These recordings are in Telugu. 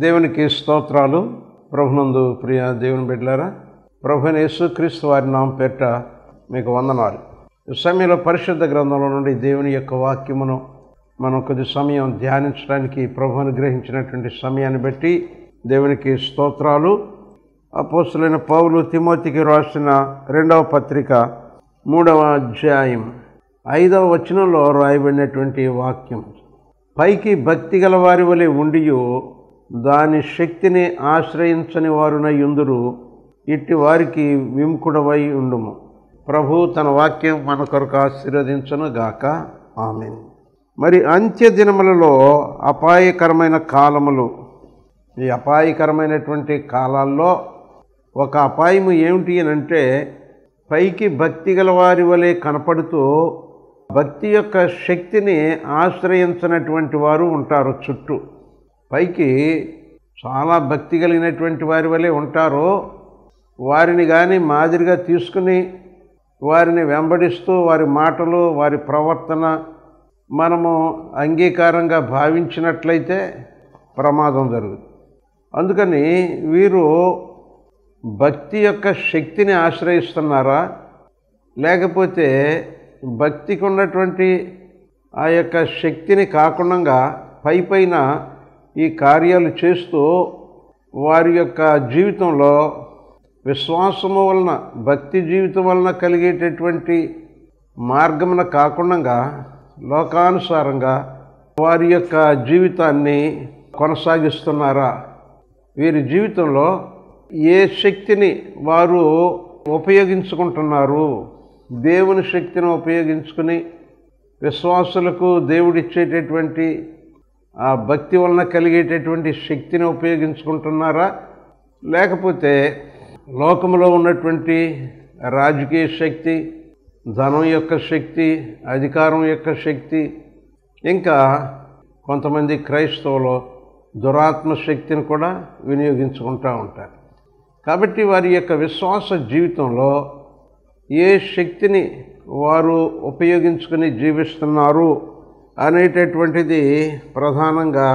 దేవునికి స్తోత్రాలు. ప్రభునందు ప్రియ దేవుని బిడ్డలారా, ప్రభువైన యేసుక్రీస్తు వారి నామం పేరిట మీకు వందనాలు. ఈ సమయంలో పరిశుద్ధ గ్రంథంలో నుండి దేవుని యొక్క వాక్యమును మనం కొద్ది సమయం ధ్యానించడానికి ప్రభు అనుగ్రహించినటువంటి సమయాన్ని బట్టి దేవునికి స్తోత్రాలు. అపోస్తలుడైన పౌలు తిమోతికి రాసిన 2వ పత్రిక 3వ అధ్యాయం 5వ వచనంలో రాయబడినటువంటి వాక్యం, పైకి భక్తి గల వారి వలె ఉండియు దాని శక్తిని ఆశ్రయించని వారునై యుందురు, ఇట్టి వారికి విముఖుడవై ఉండుము. ప్రభు తన వాక్యం మన కొరకు ఆశీర్వదించును గాక. ఆమేన్. మరి అంత్య దినములలో అపాయకరమైన కాలములు. ఈ అపాయకరమైనటువంటి కాలాల్లో ఒక అపాయము ఏమిటి అని అంటే, పైకి భక్తి గల వారి వలె కనపడుతూ భక్తి యొక్క శక్తిని ఆశ్రయించినటువంటి వారు ఉంటారు చుట్టూ. పైకి చాలా భక్తి కలిగినటువంటి వారి వలె ఉంటారు. వారిని కానీ మాదిరిగా తీసుకుని వారిని వెంబడిస్తూ వారి మాటలు వారి ప్రవర్తన మనము అంగీకారంగా భావించినట్లయితే ప్రమాదం జరుగుతుంది. అందుకని వీరు భక్తి యొక్క శక్తిని ఆశ్రయిస్తున్నారా, లేకపోతే భక్తికి ఉన్నటువంటి ఆ యొక్క శక్తిని కాకుండా పైన ఈ కార్యాలు చేస్తూ వారి యొక్క జీవితంలో విశ్వాసము వలన భక్తి జీవితం వలన కలిగేటటువంటి మార్గమున కాకుండా లోకానుసారంగా వారి యొక్క జీవితాన్ని కొనసాగిస్తున్నారా? వీరి జీవితంలో ఏ శక్తిని వారు ఉపయోగించుకుంటున్నారు? దేవుని శక్తిని ఉపయోగించుకుని విశ్వాసులకు దేవుడిచ్చేటటువంటి ఆ భక్తి వలన కలిగేటటువంటి శక్తిని ఉపయోగించుకుంటున్నారా, లేకపోతే లోకంలో ఉన్నటువంటి రాజకీయ శక్తి, ధనం యొక్క శక్తి, అధికారం యొక్క శక్తి, ఇంకా కొంతమంది క్రైస్తవులు దురాత్మ శక్తిని కూడా వినియోగించుకుంటూ ఉంటారు. కాబట్టి వారి యొక్క విశ్వాస జీవితంలో ఏ శక్తిని వారు ఉపయోగించుకుని జీవిస్తున్నారు అనేటటువంటిది ప్రధానంగా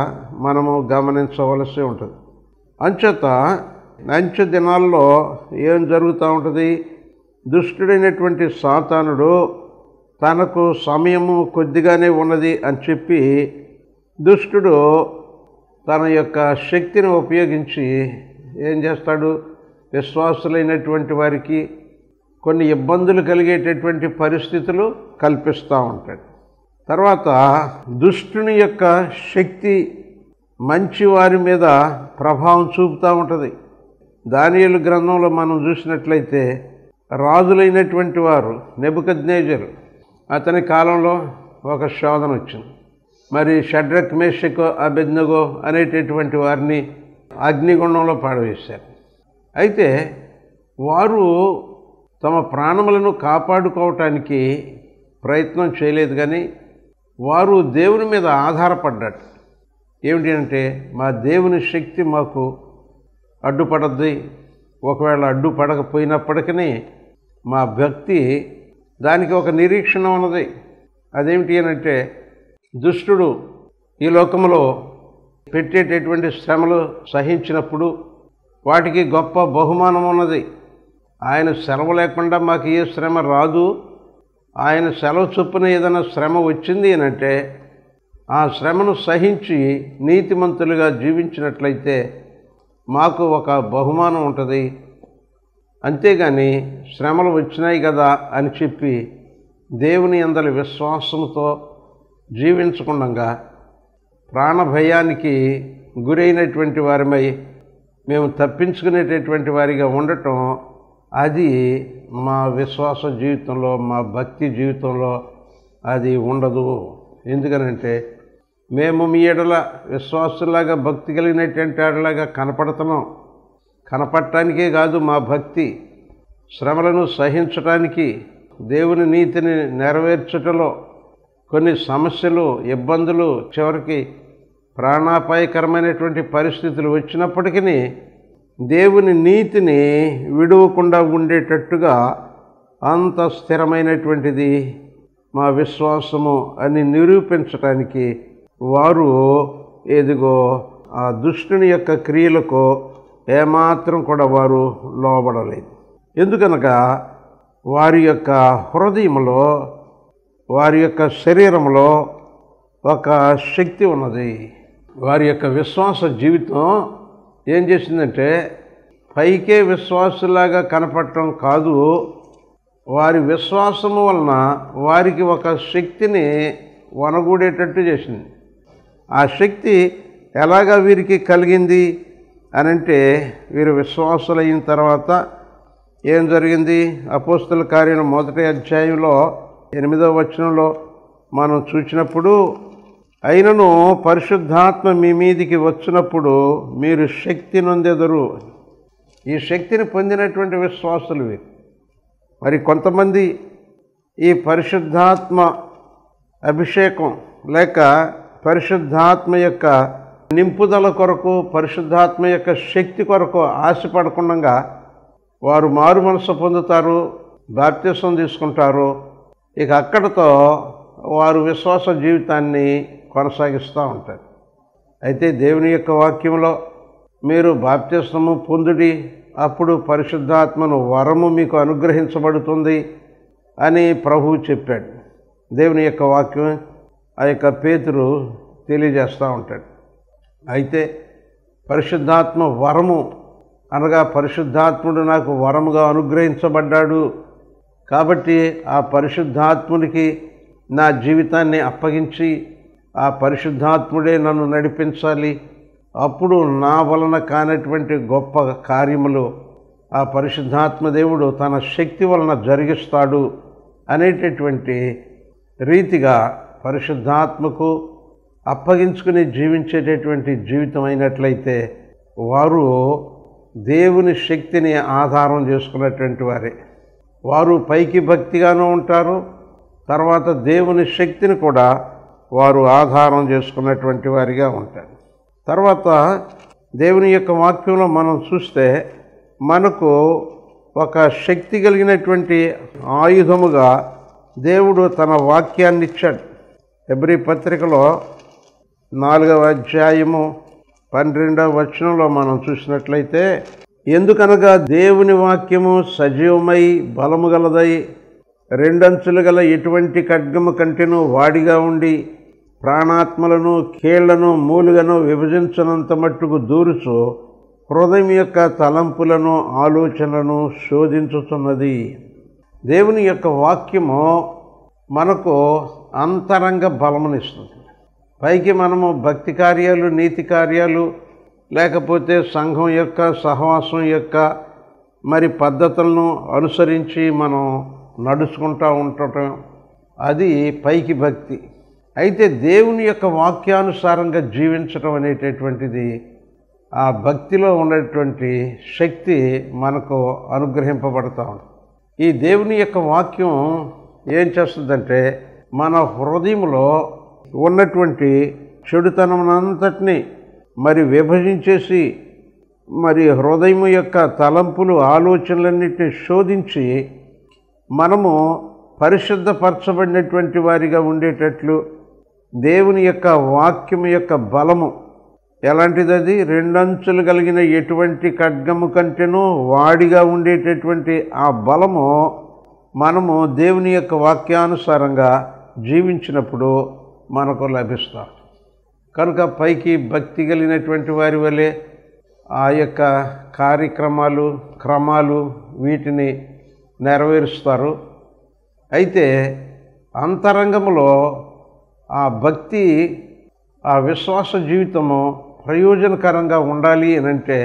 మనము గమనించవలసి ఉంటుంది. అంచేత అంచె దినాల్లో ఏం జరుగుతూ ఉంటుంది? దుష్టుడైనటువంటి సాతానుడు తనకు సమయము కొద్దిగానే ఉన్నది అని చెప్పి దుష్టుడు తన యొక్క శక్తిని ఉపయోగించి ఏం చేస్తాడు? విశ్వాసులైనటువంటి వారికి కొన్ని ఇబ్బందులు కలిగేటటువంటి పరిస్థితులు కల్పిస్తూ ఉంటాడు. తర్వాత దుష్టుని యొక్క శక్తి మంచి వారి మీద ప్రభావం చూపుతూ ఉంటుంది. దానియేలు గ్రంథంలో మనం చూసినట్లయితే రాజులైనటువంటి వారు నెబుకద్నెజరు, అతని కాలంలో ఒక శోధన వచ్చింది. మరి షడ్రక్, మేషక్, అబేద్నెగో అనేటటువంటి వారిని అగ్నిగుండంలో పాడవేశారు. అయితే వారు తమ ప్రాణములను కాపాడుకోవటానికి ప్రయత్నం చేయలేదు, కానీ వారు దేవుని మీద ఆధారపడ్డారు. ఏమిటి అంటే, మా దేవుని శక్తి మాకు అడ్డుపడద్ది. ఒకవేళ అడ్డుపడకపోయినప్పటికీ మా భక్తి దానికి ఒక నిరీక్షణ ఉన్నది. అదేమిటి అని అంటే, దుష్టుడు ఈ లోకంలో పెట్టేటటువంటి శ్రమలు సహించినప్పుడు వాటికి గొప్ప బహుమానం ఉన్నది. ఆయన సెలవు లేకుండా మాకు ఏ శ్రమ రాదు. ఆయన సెలవు చొప్పున ఏదైనా శ్రమ వచ్చింది అని అంటే ఆ శ్రమను సహించి నీతిమంతులుగా జీవించినట్లయితే మాకు ఒక బహుమానం ఉంటుంది. అంతేగాని శ్రమలు వచ్చినాయి కదా అని చెప్పి దేవుని యందలి విశ్వాసంతో జీవించకుండా ప్రాణభయానికి గురైనటువంటి వారిమై మేము తప్పించుకునేటటువంటి వారిగా ఉండటం, అది మా విశ్వాస జీవితంలో, మా భక్తి జీవితంలో అది ఉండదు. ఎందుకనంటే మేము మీ ఎడల విశ్వాసులాగా భక్తి కలిగినటువంటి ఎడలాగా కనపడుతున్నాం. కనపడటానికే కాదు, మా భక్తి శ్రమలను సహించటానికి, దేవుని నీతిని నెరవేర్చటంలో కొన్ని సమస్యలు, ఇబ్బందులు, చివరికి ప్రాణాపాయకరమైనటువంటి పరిస్థితులు వచ్చినప్పటికీ దేవుని నీతిని విడువకుండా ఉండేటట్టుగా అంత స్థిరమైనటువంటిది మా విశ్వాసము అని నిరూపించటానికి వారు ఏదిగో ఆ దుష్టుని యొక్క క్రియలకు ఏమాత్రం కూడా వారు లోబడలేదు. ఎందుకనగా వారి యొక్క హృదయంలో, వారి యొక్క శరీరంలో ఒక శక్తి ఉన్నది. వారి యొక్క విశ్వాస జీవితం ఏం చేసిందంటే పైకే విశ్వాసులాగా కనపడటం కాదు, వారి విశ్వాసము వలన వారికి ఒక శక్తిని వనగూడేటట్టు చేసింది. ఆ శక్తి ఎలాగా వీరికి కలిగింది అని అంటే, వీరు విశ్వాసులైన తర్వాత ఏం జరిగింది? అపోస్తల కార్యం 1వ అధ్యాయంలో 8వ వచనంలో మనం చూసినప్పుడు, అయినను పరిశుద్ధాత్మ మీ మీదికి వచ్చినప్పుడు మీరు శక్తి నొందెదరు. ఈ శక్తిని పొందినటువంటి విశ్వాసులు వీరు. మరి కొంతమంది ఈ పరిశుద్ధాత్మ అభిషేకం లేక పరిశుద్ధాత్మ యొక్క నింపుదల కొరకు, పరిశుద్ధాత్మ యొక్క శక్తి కొరకు ఆశపడకుండా వారు మారు మనసు పొందుతారు, బాప్తిసం తీసుకుంటారు. ఇక అక్కడితో వారు విశ్వాస జీవితాన్ని కొనసాగిస్తూ ఉంటారు. అయితే దేవుని యొక్క వాక్యంలో మీరు బాప్తిస్మము పొందుడి, అప్పుడు పరిశుద్ధాత్మను వరము మీకు అనుగ్రహించబడుతుంది అని ప్రభువు చెప్పాడు. దేవుని యొక్క వాక్యం ఆ యొక్క పేతురు తెలియజేస్తూ ఉంటాడు. అయితే పరిశుద్ధాత్మ వరము అనగా పరిశుద్ధాత్ముడు నాకు వరముగా అనుగ్రహించబడ్డాడు కాబట్టి ఆ పరిశుద్ధాత్ముడికి నా జీవితాన్ని అప్పగించి ఆ పరిశుద్ధాత్ముడే నన్ను నడిపించాలి, అప్పుడు నా వలన కానటువంటి గొప్ప కార్యములు ఆ పరిశుద్ధాత్మ దేవుడు తన శక్తి వలన జరిగిస్తాడు అనేటటువంటి రీతిగా పరిశుద్ధాత్మకు అప్పగించుకుని జీవించేటటువంటి జీవితం అయినట్లయితే వారు దేవుని శక్తిని ఆధారం చేసుకున్నటువంటి వారే. వారు పైకి భక్తిగానూ ఉంటారు, తర్వాత దేవుని శక్తిని కూడా వారు ఆధారం చేసుకున్నటువంటి వారిగా ఉంటారు. తర్వాత దేవుని యొక్క వాక్యంలో మనం చూస్తే మనకు ఒక శక్తి కలిగినటువంటి ఆయుధముగా దేవుడు తన వాక్యాన్ని ఇచ్చాడు. హెబ్రీ పత్రికలో 4వ అధ్యాయము 12వ వచనంలో మనం చూసినట్లయితే, ఎందుకనగా దేవుని వాక్యము సజీవమై బలము గలదై రెండంచులు గల ఎటువంటి ఖడ్గము కంటెను వాడిగా ఉండి ప్రాణాత్మలను కీళ్లను మూలుగను విభజించనంత మట్టుకు దూరుచు హృదయం యొక్క తలంపులను ఆలోచనలను శోధించుతున్నది. దేవుని యొక్క వాక్యము మనకు అంతరంగ బలమునిస్తుంది. పైకి మనము భక్తి కార్యాలు, నీతి కార్యాలు, లేకపోతే సంఘం యొక్క సహవాసం యొక్క మరి పద్ధతులను అనుసరించి మనం నడుచుకుంటూ ఉండటం, అది పైకి భక్తి. అయితే దేవుని యొక్క వాక్యానుసారంగా జీవించడం అనేటటువంటిది ఆ భక్తిలో ఉన్నటువంటి శక్తి మనకు అనుగ్రహింపబడతా ఉంది. ఈ దేవుని యొక్క వాక్యం ఏం చేస్తుందంటే మన హృదయంలో ఉన్నటువంటి చెడుతనమంతటిని మరి విభజించేసి మరి హృదయం యొక్క తలంపులు ఆలోచనలన్నింటినీ శోధించి మనము పరిశుద్ధపరచబడినటువంటి వారిగా ఉండేటట్లు దేవుని యొక్క వాక్యం యొక్క బలము ఎలాంటిది? అది రెండంచులు కలిగిన ఎటువంటి ఖడ్గము కంటేనూ వాడిగా ఉండేటటువంటి ఆ బలము మనము దేవుని యొక్క వాక్యానుసారంగా జీవించినప్పుడు మనకు లభిస్తాం. కనుక పైకి భక్తి కలిగినటువంటి వారి వలె ఆ యొక్క కార్యక్రమాలు, క్రమాలు వీటిని నెరవేరుస్తారు. అయితే అంతరంగంలో ఆ భక్తి, ఆ విశ్వాస జీవితము ప్రయోజనకరంగా ఉండాలి అని అంటే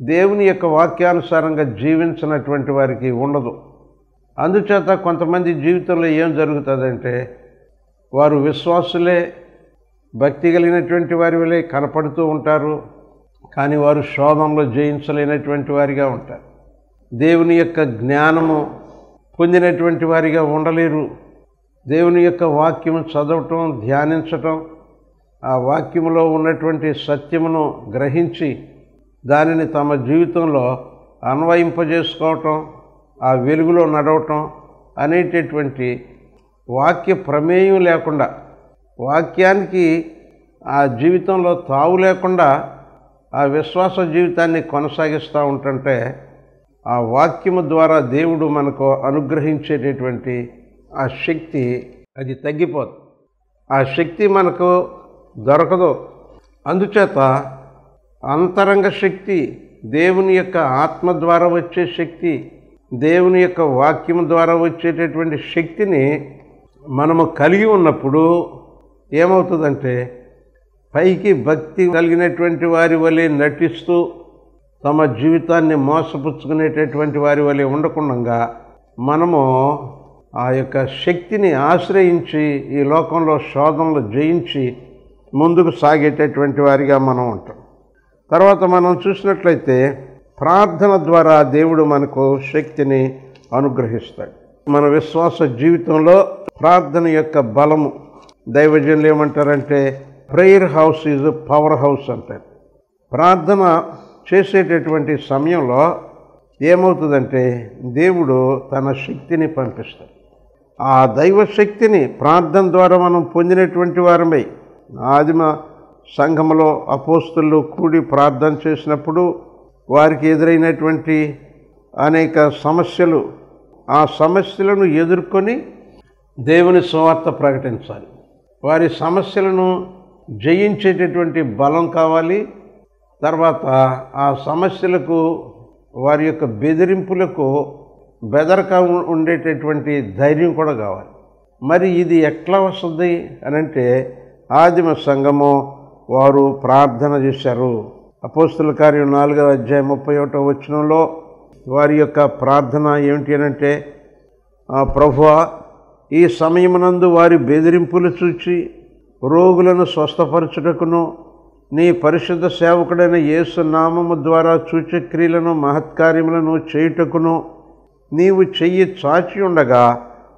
దేవుని యొక్క వాక్యానుసారంగా జీవించినటువంటి వారికి ఉండదు. అందుచేత కొంతమంది జీవితంలో ఏం జరుగుతుందంటే వారు విశ్వాసులే, భక్తి కలిగినటువంటి వారి వలె కనపడుతూ ఉంటారు, కానీ వారు శోధనలో జయించలేనటువంటి వారిగా ఉంటారు. దేవుని యొక్క జ్ఞానము పొందినటువంటి వారిగా ఉండలేరు. దేవుని యొక్క వాక్యము చదవటం, ధ్యానించటం, ఆ వాక్యములో ఉన్నటువంటి సత్యమును గ్రహించి దానిని తమ జీవితంలో అన్వయింపజేసుకోవటం, ఆ వెలుగులో నడవటం అనేటటువంటి వాక్య ప్రమేయం లేకుండా, వాక్యానికి ఆ జీవితంలో తావు లేకుండా ఆ విశ్వాస జీవితాన్ని కొనసాగిస్తూ ఉంటుంటే ఆ వాక్యము ద్వారా దేవుడు మనకు అనుగ్రహించేటటువంటి ఆ శక్తి అది తగ్గిపోదు. ఆ శక్తి మనకు దొరకదు. అందుచేత అంతరంగ శక్తి, దేవుని యొక్క ఆత్మ ద్వారా వచ్చే శక్తి, దేవుని యొక్క వాక్యం ద్వారా వచ్చేటటువంటి శక్తిని మనము కలిగి ఉన్నప్పుడు ఏమవుతుందంటే పైకి భక్తి కలిగినటువంటి వారి వలె నటిస్తూ తమ జీవితాన్ని మోసపుచ్చుకునేటటువంటి వారి వలె ఉండకుండా మనము ఆ యొక్క శక్తిని ఆశ్రయించి ఈ లోకంలో శోధనలు జయించి ముందుకు సాగేటటువంటి వారిగా మనం ఉంటాం. తర్వాత మనం చూసినట్లయితే ప్రార్థన ద్వారా దేవుడు మనకు శక్తిని అనుగ్రహిస్తాడు. మన విశ్వాస జీవితంలో ప్రార్థన యొక్క బలము, దైవజనులు ఏమంటారంటే prayer house is power house అంటారు. ప్రార్థన చేసేటటువంటి సమయంలో ఏమవుతుందంటే దేవుడు తన శక్తిని పంపిస్తాడు. ఆ దైవ శక్తిని ప్రార్థన ద్వారా మనం పొందినటువంటి వారమై ఆదిమ సంఘములో అపోస్తులు కూడి ప్రార్థన చేసినప్పుడు వారికి ఎదురైనటువంటి అనేక సమస్యలు, ఆ సమస్యలను ఎదుర్కొని దేవుని సువార్త ప్రకటించాలి. వారి సమస్యలను జయించేటటువంటి బలం కావాలి. తర్వాత ఆ సమస్యలకు, వారి యొక్క బెదిరింపులకు బెదరక ఉండేటటువంటి ధైర్యం కూడా కావాలి. మరి ఇది ఎట్లా వస్తుంది అనంటే ఆదిమ సంఘము వారు ప్రార్థన చేశారు. అపోస్తుల కార్యం 4వ అధ్యాయం 31వ వచనంలో వారి యొక్క ప్రార్థన ఏమిటి అనంటే, ప్రభువా, ఈ సమయమునందు వారి బెదిరింపులు చూచి రోగులను స్వస్థపరచుటకును నీ పరిశుద్ధ సేవకుడైన యేసు నామము ద్వారా సూచక్రియలను మహత్కార్యములను చేయుటకును నీవు చెయ్యి చాచి ఉండగా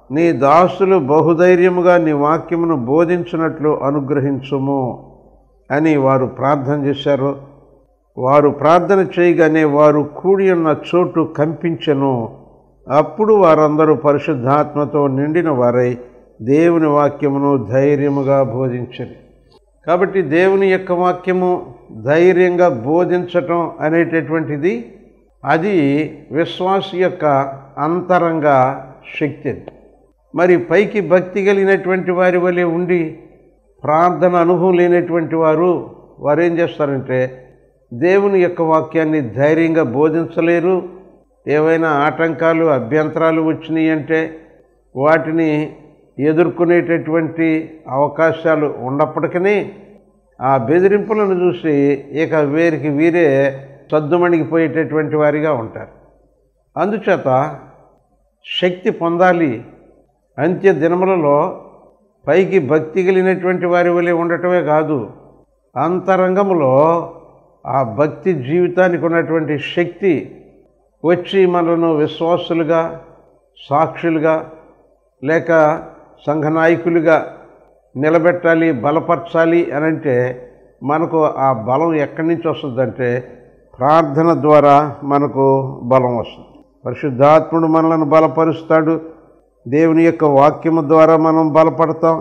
నీ దాసులు బహుధైర్యముగా నీ వాక్యమును బోధించినట్లు అనుగ్రహించుము అని వారు ప్రార్థన చేశారు. వారు ప్రార్థన చేయగానే వారు కూడి ఉన్న చోటు కంపించెను. అప్పుడు వారందరూ పరిశుద్ధాత్మతో నిండిన వారై దేవుని వాక్యమును ధైర్యముగా బోధించరు. కాబట్టి దేవుని యొక్క వాక్యము ధైర్యంగా బోధించటం అనేటటువంటిది అది విశ్వాసి యొక్క అంతరంగ శక్తి. మరి పైకి భక్తి కలిగినటువంటి వారి వలె ఉండి ప్రార్థన అనుభవం లేనటువంటి వారు ఏం చేస్తారంటే దేవుని యొక్క వాక్యాన్ని ధైర్యంగా బోధించలేరు. ఏవైనా ఆటంకాలు, అభ్యంతరాలు వచ్చినాయి అంటే వాటిని ఎదుర్కొనేటటువంటి అవకాశాలు ఉన్నప్పటికీ ఆ బెదిరింపులను చూసి ఇక వీరే సద్దుమణిగిపోయేటటువంటి వారిగా ఉంటారు. అందుచేత శక్తి పొందాలి. అంత్య దినములలో పైకి భక్తి కలిగినటువంటి వారి వలె ఉండటమే కాదు, అంతరంగములో ఆ భక్తి జీవితానికి ఉన్నటువంటి శక్తి వచ్చి మనను విశ్వాసులుగా, సాక్షులుగా లేక సంఘ నాయకులుగా నిలబెట్టాలి, బలపరచాలి అని అంటే మనకు ఆ బలం ఎక్కడి నుంచి వస్తుందంటే ప్రార్థన ద్వారా మనకు బలం వస్తుంది. పరిశుద్ధాత్ముడు మనలను బలపరుస్తాడు. దేవుని యొక్క వాక్యము ద్వారా మనం బలపడతాం.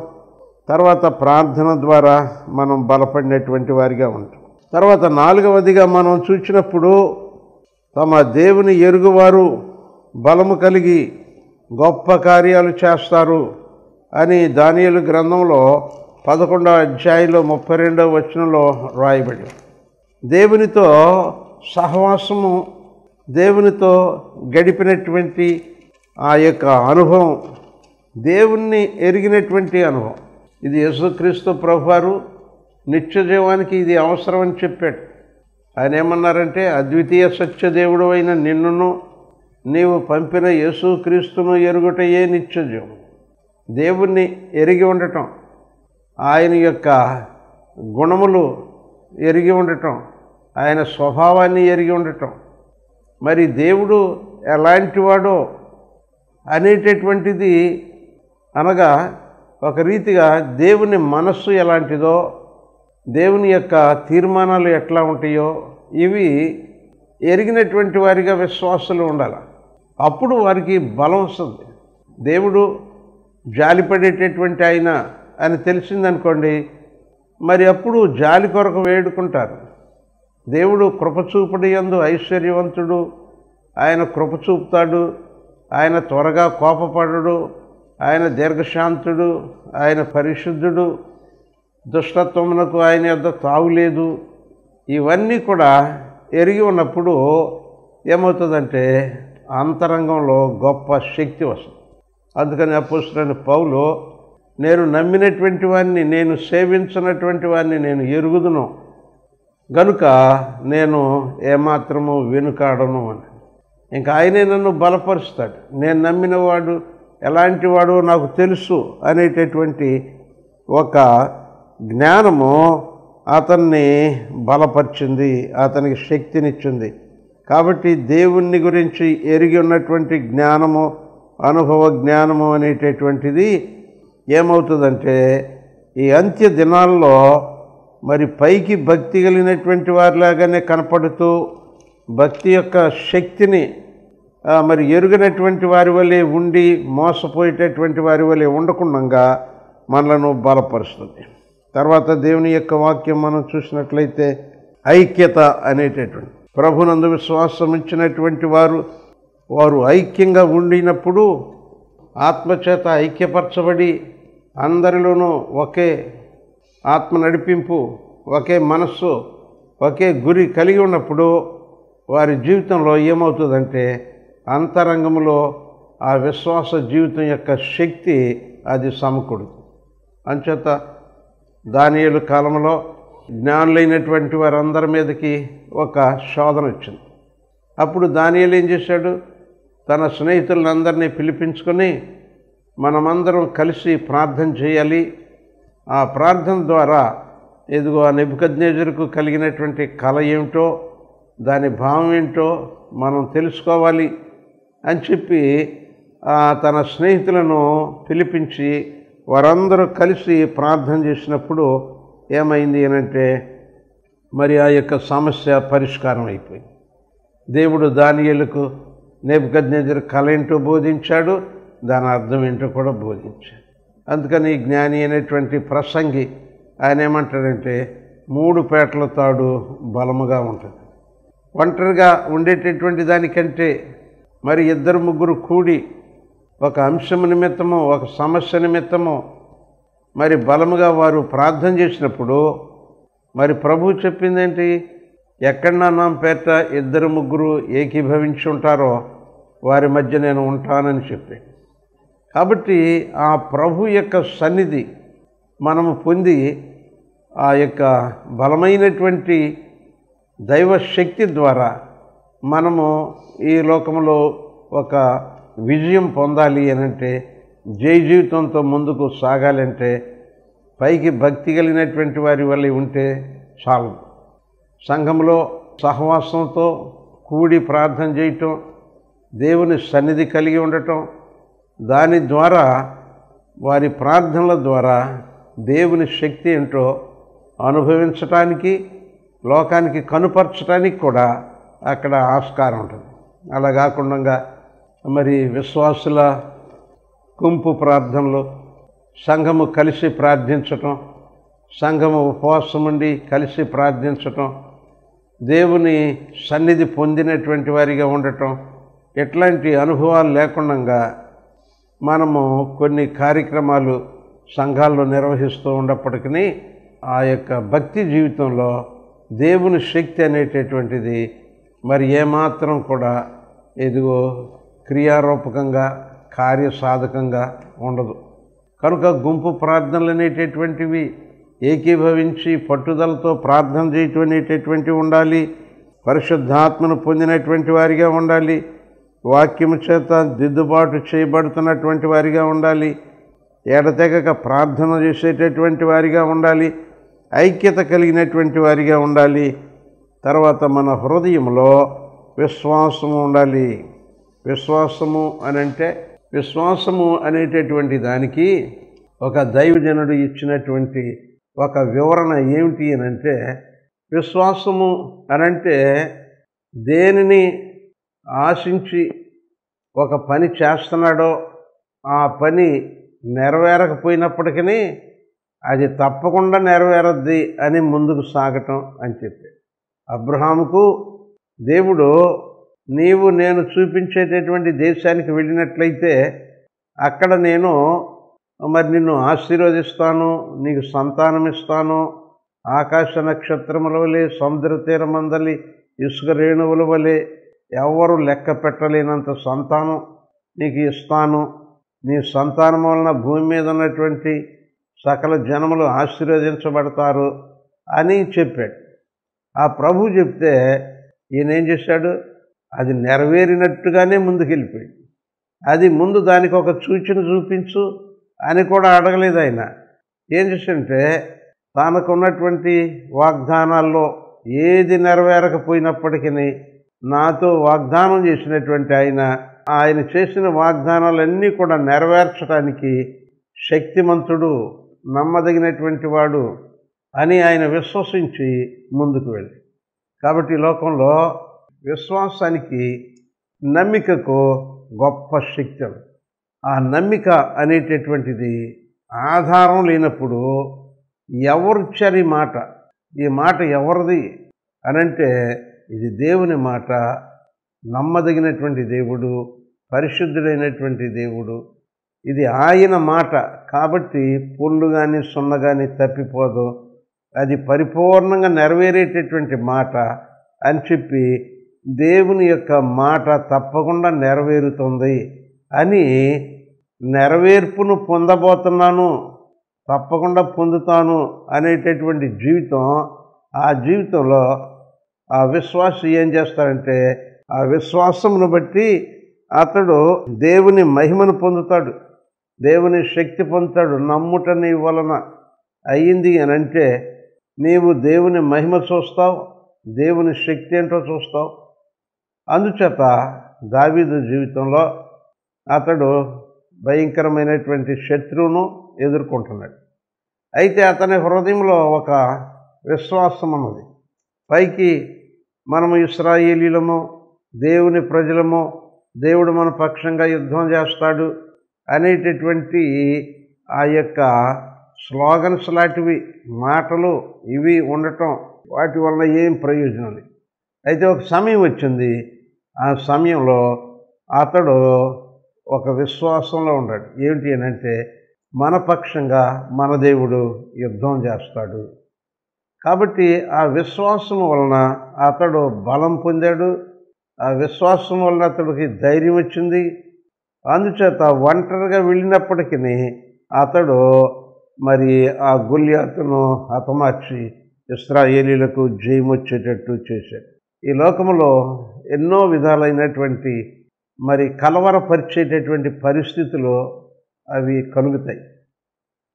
తర్వాత ప్రార్థన ద్వారా మనం బలపడినటువంటి వారిగా ఉంటాం. తర్వాత 4వదిగా మనం చూసినప్పుడు తమ దేవుని ఎరుగువారు బలము కలిగి గొప్ప కార్యాలు చేస్తారు అని దానియేలు గ్రంథంలో 11వ అధ్యాయంలో 32వ వచనంలో రాయబడి, దేవునితో సహవాసము, దేవునితో గడిపినటువంటి ఆ యొక్క అనుభవం, దేవుణ్ణి ఎరిగినటువంటి అనుభవం, ఇది యేసుక్రీస్తు ప్రభువారు నిత్య జీవానికి ఇది అవసరమని చెప్పాడు. ఆయన ఏమన్నారంటే, అద్వితీయ సత్య దేవుడు అయిన నిన్నును నీవు పంపిన యేసుక్రీస్తును ఎరుగుటయే నిత్య జీవం. దేవుణ్ణి ఎరిగి ఉండటం, ఆయన యొక్క గుణములు ఎరిగి ఉండటం, ఆయన స్వభావాన్ని ఎరిగి ఉండటం, మరి దేవుడు ఎలాంటివాడో అనేటటువంటిది, అనగా ఒక రీతిగా దేవుని మనస్సు ఎలాంటిదో, దేవుని యొక్క తీర్మానాలు ఎట్లా ఉంటాయో ఇవి ఎరిగినటువంటి వారిగా విశ్వాసులు ఉండాలి. అప్పుడు వారికి బలం వస్తుంది. దేవుడు జాలిపడేటటువంటి ఆయన అని తెలిసిందనుకోండి, మరి అప్పుడు జాలి కొరకు వేడుకుంటారు. దేవుడు కృపచూపుడి యందు ఐశ్వర్యవంతుడు, ఆయన కృప చూపుతాడు, ఆయన త్వరగా కోపపడడు, ఆయన దీర్ఘశాంతుడు, ఆయన పరిశుద్ధుడు, దుష్టత్వమునకు ఆయన యొద్ద తావులేదు. ఇవన్నీ కూడా ఎరిగి ఉన్నప్పుడు ఏమవుతుందంటే అంతరంగంలో గొప్ప శక్తి వస్తుంది. అందుకని అపోస్తలుడైన పౌలు, నేను నమ్మినటువంటి వాడిని, నేను సేవించినటువంటి వాడిని నేను ఎరుగుదును గనుక నేను ఏమాత్రము వెనుకాడను అని. ఇంకా ఆయనే నన్ను బలపరుస్తాడు. నేను నమ్మినవాడు ఎలాంటి వాడో నాకు తెలుసు అనేటటువంటి ఒక జ్ఞానము అతన్ని బలపరిచింది, అతనికి శక్తినిచ్చింది. కాబట్టి దేవుణ్ణి గురించి ఎరిగి ఉన్నటువంటి జ్ఞానము, అనుభవ జ్ఞానము అనేటటువంటిది ఏమవుతుందంటే ఈ అంత్య దినాల్లో మరి పైకి భక్తి కలిగినటువంటి వారిలాగానే కనపడుతూ భక్తి యొక్క శక్తిని మరి ఎరుగినటువంటి వారి వలె ఉండి మోసపోయేటటువంటి వారి వలె ఉండకుండా మనలను బలపరుస్తుంది. తర్వాత దేవుని యొక్క వాక్యం మనం చూసినట్లయితే ఐక్యత అనేటటువంటి, ప్రభునందు విశ్వాసం ఇచ్చినటువంటి వారు ఐక్యంగా ఉండినప్పుడు ఆత్మచేత ఐక్యపరచబడి అందరిలోనూ ఒకే ఆత్మ నడిపింపు, ఒకే మనస్సు, ఒకే గురి కలిగి ఉన్నప్పుడు వారి జీవితంలో ఏమవుతుందంటే అంతరంగంలో ఆ విశ్వాస జీవితం యొక్క శక్తి అది సమకూడుతుంది. అంచేత దానియేలు కాలంలో జ్ఞానులైనటువంటి వారందరి మీదకి ఒక శోధన వచ్చింది. అప్పుడు దానియేలు ఏం చేశాడు? తన స్నేహితులందరినీ పిలిపించుకొని మనమందరం కలిసి ప్రార్థన చేయాలి, ఆ ప్రార్థన ద్వారా ఇదిగో ఆ నెబుకద్నెజరుకు కలిగినటువంటి కళ ఏమిటో, దాని భావం ఏంటో మనం తెలుసుకోవాలి అని చెప్పి తన స్నేహితులను పిలిపించి వారందరూ కలిసి ప్రార్థన చేసినప్పుడు ఏమైంది అనంటే మరి ఆ యొక్క సమస్య పరిష్కారం అయిపోయింది. దేవుడు దానియేలుకు నెబుకద్నెజరు కళ ఏంటో బోధించాడు, దాని అర్థం ఏంటో కూడా బోధించాడు. అందుకని జ్ఞాని అయినటువంటి ప్రసంగి ఆయన ఏమంటాడంటే 3 పేటల తాడు బలముగా ఉంటుంది. ఒంటరిగా ఉండేటటువంటి దానికంటే మరి 2-3 కూడి ఒక అంశం నిమిత్తము, ఒక సమస్య నిమిత్తము మరి బలముగా వారు ప్రార్థన చేసినప్పుడు మరి ప్రభు చెప్పిందేంటి? ఎక్కడ నా పేట 2-3 ఏకీభవించి ఉంటారో వారి మధ్య నేను ఉంటానని చెప్పి. కాబట్టి ఆ ప్రభు యొక్క సన్నిధి మనము పొంది ఆ యొక్క బలమైనటువంటి దైవశక్తి ద్వారా మనము ఈ లోకంలో ఒక విజయం పొందాలి అనంటే, జయ జీవితంతో ముందుకు సాగాలంటే పైకి భక్తి కలిగినటువంటి వారి వల్ల ఉంటే చాలు. సంఘంలో సహవాసంతో కూడి ప్రార్థన చేయటం, దేవుని సన్నిధి కలిగి ఉండటం, దాని ద్వారా వారి ప్రార్థనల ద్వారా దేవుని శక్తి ఏంటో అనుభవించటానికి, లోకానికి కనుపరచడానికి కూడా అక్కడ ఆస్కారం ఉంటుంది. అలా కాకుండా మరి విశ్వాసుల గుంపు ప్రార్థనలు, సంఘము కలిసి ప్రార్థించటం, సంఘము ఉపవాసం ఉండి కలిసి ప్రార్థించటం, దేవుని సన్నిధి పొందినటువంటి వారిగా ఉండటం, ఇట్లాంటి అనుభవాలు లేకుండా మనము కొన్ని కార్యక్రమాలు సంఘాల్లో నిర్వహిస్తూ ఉన్నప్పటికీ ఆ యొక్క భక్తి జీవితంలో దేవుని శక్తి అనేటటువంటిది మరి ఏమాత్రం కూడా ఇదిగో క్రియారూపకంగా కార్యసాధకంగా ఉండదు. కనుక గుంపు ప్రార్థనలు అనేటటువంటివి ఏకీభవించి పట్టుదలతో ప్రార్థన చేయటం అనేటటువంటివి ఉండాలి. పరిశుద్ధాత్మను పొందినటువంటి వారిగా ఉండాలి. వాక్యము చేత దిద్దుబాటు చేయబడుతున్నటువంటి వారిగా ఉండాలి. ఎడతెగక ప్రార్థన చేసేటటువంటి వారిగా ఉండాలి. ఐక్యత కలిగినటువంటి వారిగా ఉండాలి. తర్వాత మన హృదయంలో విశ్వాసము ఉండాలి. విశ్వాసము అనేటటువంటి దానికి ఒక దైవజనుడు ఇచ్చినటువంటి ఒక వివరణ ఏమిటి అనంటే, విశ్వాసము అనంటే దేనిని ఆశించి ఒక పని చేస్తున్నాడో ఆ పని నెరవేరకపోయినప్పటికీ అది తప్పకుండా నెరవేరద్ది అని ముందుకు సాగటం అని చెప్పి అబ్రహాముకు దేవుడు నీవు నేను చూపించేటటువంటి దేశానికి వెళ్ళినట్లయితే అక్కడ నేను మరి నిన్ను ఆశీర్వదిస్తాను, నీకు సంతానం ఇస్తాను, ఆకాశ నక్షత్రముల వలె సముద్ర తీరమందలి ఇసుక రేణువుల వలె ఎవరు లెక్క పెట్టలేనంత సంతానం నీకు ఇస్తాను, నీ సంతానం వలన భూమి మీద ఉన్నటువంటి సకల జనములు ఆశీర్వదించబడతారు అని చెప్పాడు. ఆ ప్రభు చెప్తే ఈయన ఏం చేశాడు? అది నెరవేరినట్టుగానే ముందుకెళ్ళిపోయాడు. అది ముందు దానికి ఒక సూచన చూపించు అని కూడా అడగలేదు ఆయన. ఏం చేశాడంటే తనకున్నటువంటి వాగ్దానాల్లో ఏది నెరవేరకపోయినప్పటికీ నాతో వాగ్దానం చేసినటువంటి ఆయన చేసిన వాగ్దానాలన్నీ కూడా నెరవేర్చడానికి శక్తిమంతుడు, నమ్మదగినటువంటి వాడు అని ఆయన విశ్వసించి ముందుకు వెళ్ళి. కాబట్టి ఈ లోకంలో విశ్వాసానికి, నమ్మికకు గొప్ప శక్తి. ఆ నమ్మిక అనేటటువంటిది ఆధారం లేనప్పుడు ఎవరిచ్చారు ఈ మాట ఎవరిది అనంటే ఇది దేవుని మాట, నమ్మదగినటువంటి దేవుడు, పరిశుద్ధుడైనటువంటి దేవుడు, ఇది ఆయన మాట. కాబట్టి పొల్లు కానీ సున్న కానీ తప్పిపోదు, అది పరిపూర్ణంగా నెరవేరేటటువంటి మాట అని చెప్పి దేవుని యొక్క మాట తప్పకుండా నెరవేరుతుంది అని, నెరవేర్పును పొందబోతున్నాను, తప్పకుండా పొందుతాను అనేటటువంటి జీవితం, ఆ జీవితంలో ఆ విశ్వాసం ఏం చేస్తాడంటే ఆ విశ్వాసమును బట్టి అతడు దేవుని మహిమను పొందుతాడు, దేవుని శక్తి పొందుతాడు. నమ్ముట నీ వలన అయ్యింది అని అంటే నీవు దేవుని మహిమ చూస్తావు, దేవుని శక్తి ఏంటో చూస్తావు. అందుచేత దావీదు జీవితంలో అతడు భయంకరమైనటువంటి శత్రువును ఎదుర్కొంటున్నాడు. అయితే అతని హృదయంలో ఒక విశ్వాసం ఉన్నది. పైకి మనము ఇశ్రాయేలీలము, దేవుని ప్రజలము, దేవుడు మన పక్షంగా యుద్ధం చేస్తాడు అనేటటువంటి ఆ యొక్క స్లోగన్స్ లాంటివి మాటలు ఇవి ఉండటం, వాటి వలన ఏం ప్రయోజనం లేదు. అయితే ఒక సమయం వచ్చింది, ఆ సమయంలో అతడు ఒక విశ్వాసంలో ఉన్నాడు. ఏమిటి అని అంటే మన పక్షంగా మన దేవుడు యుద్ధం చేస్తాడు. కాబట్టి ఆ విశ్వాసం వలన అతడు బలం పొందాడు, ఆ విశ్వాసం వలన అతడికి ధైర్యం వచ్చింది. అందుచేత ఒంటరిగా వెళ్ళినప్పటికీ అతడు మరి ఆ గొల్యాతును హతమార్చి ఇశ్రాయేలీలకు జయం వచ్చేటట్టు చేశాడు. ఈ లోకంలో ఎన్నో విధాలైనటువంటి మరి కలవరపరిచేటటువంటి పరిస్థితులు అవి కలుగుతాయి.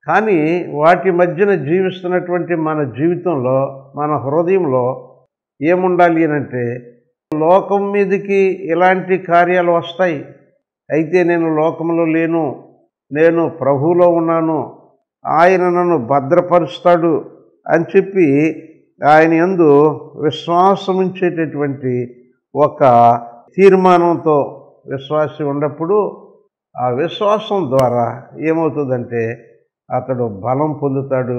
కానీ వాటి మధ్యన జీవిస్తున్నటువంటి మన జీవితంలో, మన హృదయంలో ఏముండాలి అనంటే లోకం మీదకి ఇలాంటి కార్యాలు వస్తాయి, అయితే నేను లోకంలో లేను, నేను ప్రభువులో ఉన్నాను, ఆయన నన్ను భద్రపరుస్తాడు అని చెప్పి ఆయన యందు విశ్వాసం ఉంచేటటువంటి ఒక తీర్మానంతో విశ్వాసం ఉన్నప్పుడు ఆ విశ్వాసం ద్వారా ఏమవుతుందంటే అతడు బలం పొందుతాడు,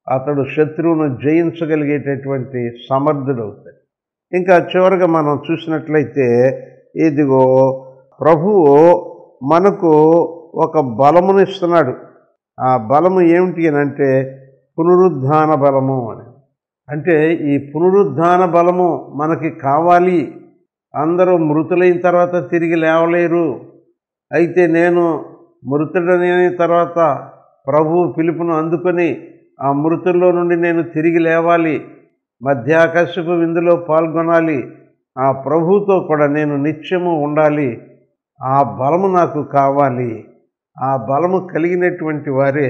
అతడు శత్రువును జయించగలిగేటటువంటి సమర్థుడు అవుతాడు. ఇంకా చివరిగా మనం చూసినట్లయితే ఇదిగో ప్రభువు మనకు ఒక బలమును ఇస్తున్నాడు. ఆ బలము ఏమిటి అని అంటే పునరుద్ధాన బలము అని. అంటే ఈ పునరుద్ధాన బలము మనకి కావాలి. అందరూ మృతులైన తర్వాత తిరిగి లేవలేరు. అయితే నేను మృతుడైన తర్వాత ప్రభు పిలుపును అందుకొని ఆ మృతుల్లో నుండి నేను తిరిగి లేవాలి, మధ్యాకాశపు విందులో పాల్గొనాలి, ఆ ప్రభువుతో కూడా నేను నిత్యము ఉండాలి. ఆ బలము నాకు కావాలి. ఆ బలము కలిగినటువంటి వారే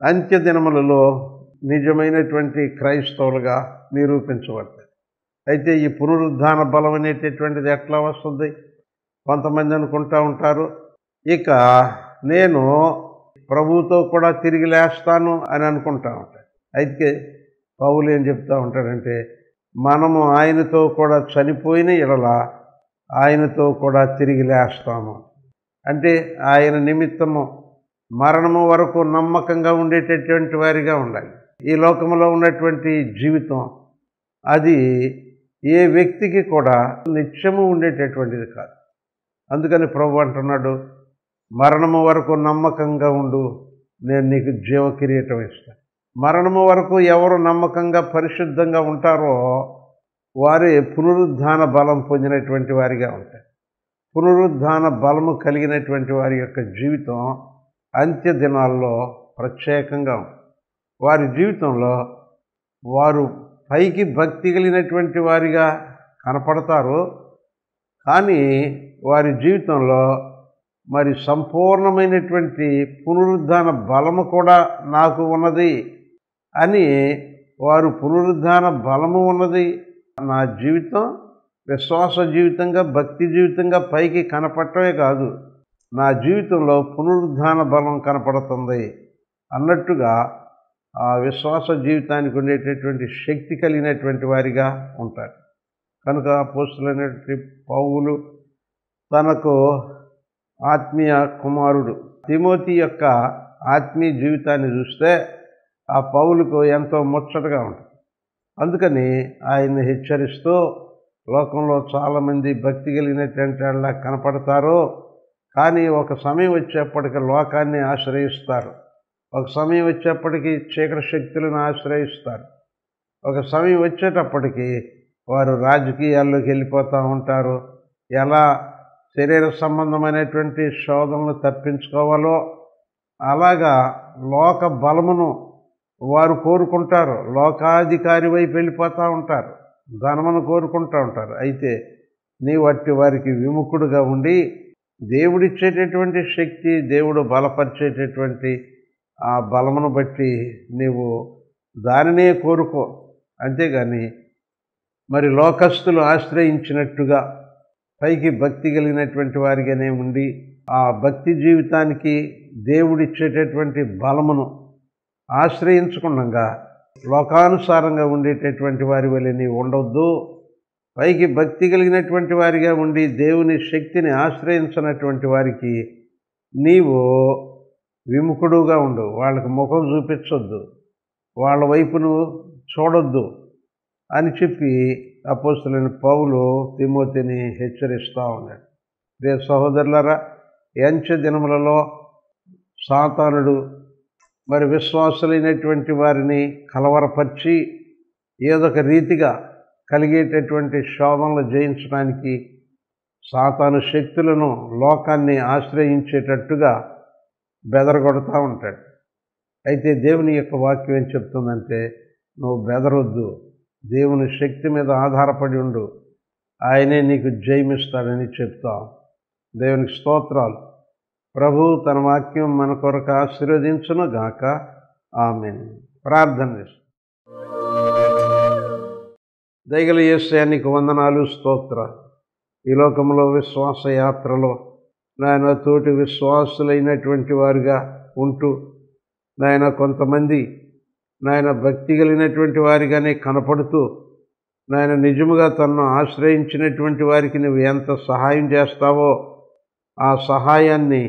అంత్యదినములలో నిజమైనటువంటి క్రైస్తవులుగా నిరూపించబడతారు. అయితే ఈ పునరుద్ధాన బలం అనేటటువంటిది ఎట్లా వస్తుంది? కొంతమంది అనుకుంటూ ఉంటారు, ఇక నేను ప్రభువుతో కూడా తిరిగి లేస్తాను అని అనుకుంటా ఉంటాడు. అయితే పౌలు ఏం చెప్తూ ఉంటాడంటే మనము ఆయనతో కూడా చనిపోయిన ఎడల ఆయనతో కూడా తిరిగి లేస్తాము. అంటే ఆయన నిమిత్తము మరణము వరకు నమ్మకంగా ఉండేటటువంటి వారిగా ఉండాలి. ఈ లోకంలో ఉన్నటువంటి జీవితం అది ఏ వ్యక్తికి కూడా నిత్యము ఉండేటటువంటిది కాదు. అందుకని ప్రభు అంటున్నాడు, మరణము వరకు నమ్మకంగా ఉండు, నేను నీకు జీవ కిరీటం ఇస్తాను. మరణము వరకు ఎవరు నమ్మకంగా పరిశుద్ధంగా ఉంటారో వారే పునరుద్ధాన బలం పొందినటువంటి వారిగా ఉంటారు. పునరుద్ధాన బలము కలిగినటువంటి వారి యొక్క జీవితం అంత్య దినాల్లో ప్రత్యేకంగా ఉంటుంది. వారి జీవితంలో వారు పైకి భక్తి కలిగినటువంటి వారిగా కనపడతారు, కానీ వారి జీవితంలో మరి సంపూర్ణమైనటువంటి పునరుద్ధాన బలము కూడా నాకు ఉన్నది అని వారు పునరుద్ధాన బలము ఉన్నది, నా జీవితం విశ్వాస జీవితంగా భక్తి జీవితంగా పైకి కనపడటమే కాదు, నా జీవితంలో పునరుద్ధాన బలం కనపడుతుంది అన్నట్టుగా ఆ విశ్వాస జీవితానికి ఉండేటటువంటి శక్తి కలిగినటువంటి వారిగా ఉంటారు. కనుక అపోస్తలుడైనటువంటి పౌలు తనకు ఆత్మీయ కుమారుడు తిమోతి యొక్క ఆత్మీయ జీవితాన్ని చూస్తే ఆ పౌలుకు ఎంతో ముచ్చటగా ఉంటుంది. అందుకని ఆయన్ని హెచ్చరిస్తూ, లోకంలో చాలామంది భక్తి కలిగినటువంటి వాళ్ళ కనపడతారు, కానీ ఒక సమయం వచ్చేప్పటికి లోకాన్ని ఆశ్రయిస్తారు, ఒక సమయం వచ్చేప్పటికీ చీకటి శక్తులను ఆశ్రయిస్తారు, ఒక సమయం వచ్చేటప్పటికి వారు రాజకీయాల్లోకి వెళ్ళిపోతూ ఉంటారు. ఎలా శరీర సంబంధమైనటువంటి శోధనలు తప్పించుకోవాలో అలాగా లోక బలమును వారు కోరుకుంటారు, లోకాధికారి వైపు వెళ్ళిపోతూ ఉంటారు, ధనమును కోరుకుంటూ ఉంటారు. అయితే నీ వట్టి వారికి విముఖుడుగా ఉండి దేవుడిచ్చేటటువంటి శక్తి, దేవుడు బలపరిచేటటువంటి ఆ బలమును బట్టి నీవు దానినే కోరుకో. అంతేగాని మరి లోకస్తులు ఆశ్రయించినట్టుగా పైకి భక్తి కలిగినటువంటి వారిగానే ఉండి ఆ భక్తి జీవితానికి దేవుడిచ్చేటటువంటి బలమును ఆశ్రయించకుండా లోకానుసారంగా ఉండేటటువంటి వారి వలె నీవు ఉండవద్దు. పైకి భక్తి కలిగినటువంటి వారిగా ఉండి దేవుని శక్తిని ఆశ్రయించినటువంటి వారికి నీవు విముఖుడుగా ఉండు, వాళ్ళకి ముఖం చూపించొద్దు, వాళ్ళ వైపును చూడొద్దు అని చెప్పి అపోస్తలుడైన పౌలు తిమోతిని హెచ్చరిస్తూ ఉన్నాడు. ప్రియ సహోదరులారా, అంత్య దినములలో సాతానుడు మరి విశ్వాసులైనటువంటి వారిని కలవరపరిచి ఏదొక రీతిగా కలిగేటటువంటి శోధనలు జయించడానికి సాతాను శక్తులను లోకాన్ని ఆశ్రయించేటట్టుగా బెదరగొడతా ఉంటాడు. అయితే దేవుని యొక్క వాక్యం ఏం చెప్తుందంటే, నువ్వు బెదరొద్దు, దేవుని శక్తి మీద ఆధారపడి ఉండు, ఆయనే నీకు జయమిస్తాడని చెప్తాం. దేవునికి స్తోత్రాలు. ప్రభు తన వాక్యం మన కొరకు ఆశీర్వదించును గాక. ఆమేన్. ప్రార్థన చేస్తాం. దయగల యేసయ్యా నీకు వందనాలు, స్తోత్రాలు. ఈ లోకంలో విశ్వాస యాత్రలో నాయన తోటి విశ్వాసులైనటువంటి వారిగా ఉంటూ నాయన కొంతమంది నాయన భక్తి కలిగినటువంటి వారిగానే కనపడుతూ నాయన నిజముగా తనను ఆశ్రయించినటువంటి వారికి నువ్వు ఎంత సహాయం చేస్తావో ఆ సహాయాన్ని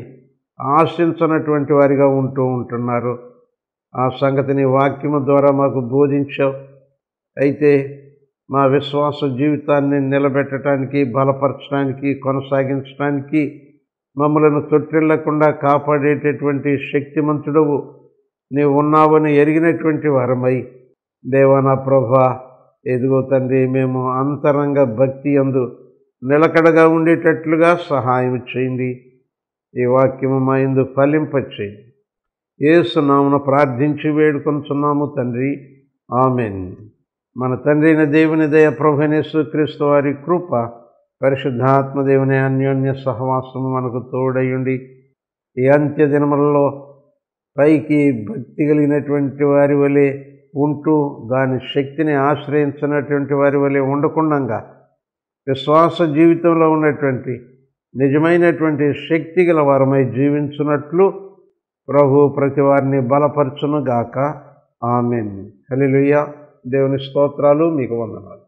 ఆశించనటువంటి వారిగా ఉంటున్నారు. ఆ సంగతిని వాక్యము ద్వారా మాకు బోధించావు. అయితే మా విశ్వాస జీవితాన్ని నిలబెట్టడానికి, బలపరచడానికి, కొనసాగించడానికి, మమ్మలను తొట్టిల్లకుండా కాపాడేటటువంటి శక్తిమంతుడవు నీవు ఉన్నావని ఎరిగినటువంటి వారమై దేవా నా ప్రభా, ఎదుగో తండ్రి, మేము అంతరంగ భక్తి యందు నిలకడగా ఉండేటట్లుగా సహాయం చేయండి. ఈ వాక్యము మా యందు ఫలింపచేయండి. యేసు నామమున ప్రార్థించి వేడుకొనుచున్నాము తండ్రి. ఆమేన్. మన తండ్రి అయిన దేవుని దయ, ప్రభువైన యేసుక్రీస్తు వారి కృప, పరిశుద్ధాత్మ దేవుని అన్యోన్య సహవాసము మనకు తోడయుండి ఈ అంత్య దినములలో పైకి భక్తి కలిగినటువంటి వారి వలె ఉంటూ దాని శక్తిని ఆశ్రయించినటువంటి వారి వలె ఉండకుండా విశ్వాస జీవితంలో ఉన్నటువంటి నిజమైనటువంటి శక్తి గల వారమై జీవించున్నట్లు ప్రభు ప్రతి వారిని బలపరచును గాక. ఆమేన్. హల్లెలూయా. దేవుని స్తోత్రాలు. మీకు వందనాలు.